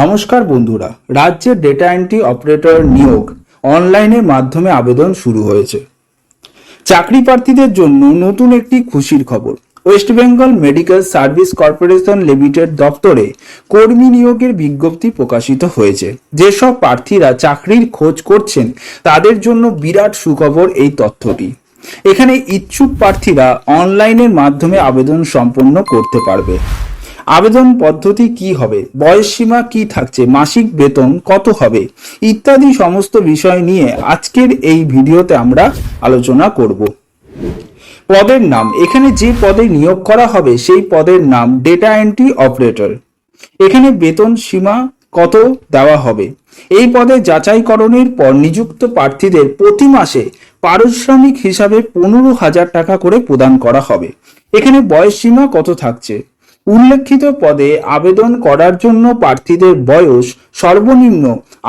নমস্কার বন্ধুরা, রাজ্যের ডেটা এন্ট্রি অপারেটর নিয়োগ অনলাইনের মাধ্যমে আবেদন শুরু হয়েছে। চাকরি প্রার্থীদের জন্য নতুন একটি খুশির খবর। West Bengal medical service corporation limited দপ্তরে কর্মী নিয়োগের বিজ্ঞপ্তি প্রকাশিত হয়েছে। যেসব প্রার্থীরা চাকরির খোঁজ করছেন তাদের জন্য বিরাট সুখবর এই তথ্যটি। এখানে ইচ্ছুক প্রার্থীরা অনলাইনের মাধ্যমে আবেদন সম্পন্ন করতে পারবে। আবেদন পদ্ধতি কি হবে, বয়স সীমা কি থাকছে, মাসিক বেতন কত হবে ইত্যাদি সমস্ত বিষয় নিয়ে আজকের এই ভিডিওতে আমরা আলোচনা করব। পদের নাম, এখানে যে পদে নিয়োগ করা হবে সেই পদের নাম ডেটা এন্ট্রি অপারেটর। এখানে বেতন সীমা কত দেওয়া হবে। এই পদে যাচাইকরণের পর নিযুক্ত প্রার্থীদের প্রতি মাসে পারিশ্রমিক হিসাবে 15,000 টাকা করে প্রদান করা হবে। এখানে বয়স সীমা কত থাকছে। উল্লেখিত পদে আবেদন করার জন্য প্রার্থীদের বয়স সর্বনিম্ন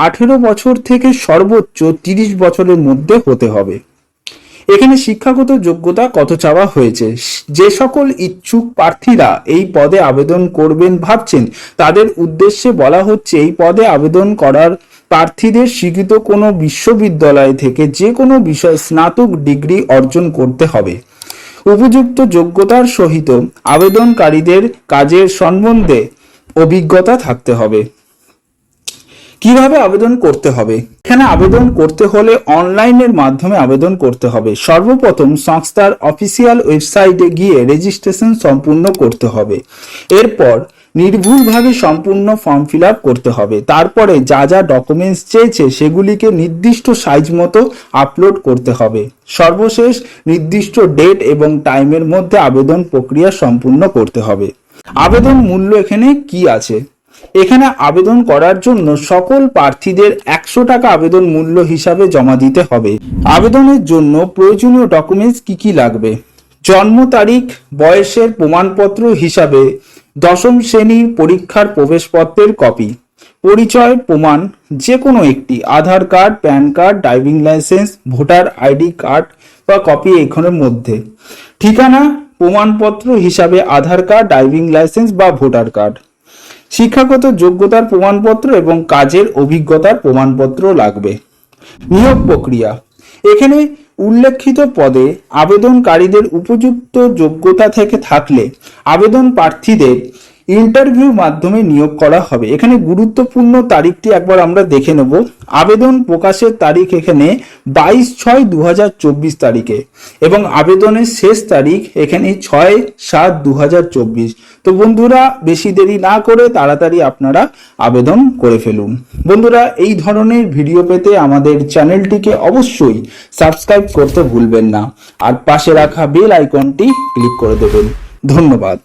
18 বছর থেকে সর্বোচ্চ 30 বছরের মধ্যে হতে হবে। এখানে শিক্ষাগত যোগ্যতা কত চাওয়া হয়েছে। যে সকল ইচ্ছুক প্রার্থীরা এই পদে আবেদন করবেন ভাবছেন তাদের উদ্দেশ্যে বলা হচ্ছে, এই পদে আবেদন করার প্রার্থীদের স্বীকৃত কোনো বিশ্ববিদ্যালয় থেকে যে কোনো বিষয়ে স্নাতক ডিগ্রি অর্জন করতে হবে। উপযুক্ত যোগ্যতার সহিত আবেদনকারীদের কাজের সম্বন্ধে অভিজ্ঞতা থাকতে হবে। কিভাবে আবেদন করতে হবে। এখানে আবেদন করতে হলে অনলাইনের মাধ্যমে আবেদন করতে হবে। সর্বপ্রথম সংস্থার অফিসিয়াল ওয়েবসাইটে গিয়ে রেজিস্ট্রেশন সম্পূর্ণ করতে হবে। এরপর নির্ভুলভাবে সম্পূর্ণ ফর্ম ফিল আপ করতে হবে। তারপরে যা যা ডকুমেন্টস চেয়েছে সেগুলিকে নির্দিষ্ট সাইজ মতো আপলোড করতে হবে। সর্বশেষ নির্দিষ্ট ডেট এবং টাইমের মধ্যে আবেদন প্রক্রিয়া সম্পূর্ণ করতে হবে। আবেদন মূল্য এখানে কি আছে। এখানে আবেদন করার জন্য সকল প্রার্থীদের 100 টাকা আবেদন মূল্য হিসাবে জমা দিতে হবে। আবেদনের জন্য প্রয়োজনীয় ডকুমেন্টস কি কি লাগবে। জন্ম তারিখ, বয়সের প্রমাণপত্র হিসাবে 10ম শ্রেণীর পরীক্ষার প্রবেশপত্রের কপি, পরিচয় প্রমাণ যে কোনো একটি, Aadhaar card, PAN card, driving licence, voter ID card বা কপি এখানের মধ্যে, ঠিকানা প্রমাণপত্র হিসাবে আধার কার্ড, ড্রাইভিং লাইসেন্স বা ভোটার কার্ড, শিক্ষাগত যোগ্যতার প্রমাণপত্র এবং কাজের অভিজ্ঞতার প্রমাণপত্র লাগবে। নিয়োগ প্রক্রিয়া, এখানে উল্লেখিত পদে আবেদনকারীদের উপযুক্ত যোগ্যতা থেকে থাকলে আবেদন প্রার্থীদের ইন্টারভিউ মাধ্যমে নিয়োগ করা হবে। এখানে গুরুত্বপূর্ণ তারিখটি একবার আমরা দেখে নেব। আবেদন প্রকাশের তারিখ এখানে 22/6/2024 তারিখে এবং আবেদনের শেষ তারিখ এখানে 6/7/2024। তো বন্ধুরা, বেশি দেরি না করে তাড়াতাড়ি আপনারা আবেদন করে ফেলুন। বন্ধুরা, এই ধরনের ভিডিও পেতে আমাদের চ্যানেলটিকে অবশ্যই সাবস্ক্রাইব করতে ভুলবেন না আর পাশে রাখা বেল আইকনটি ক্লিক করে দেবেন। ধন্যবাদ।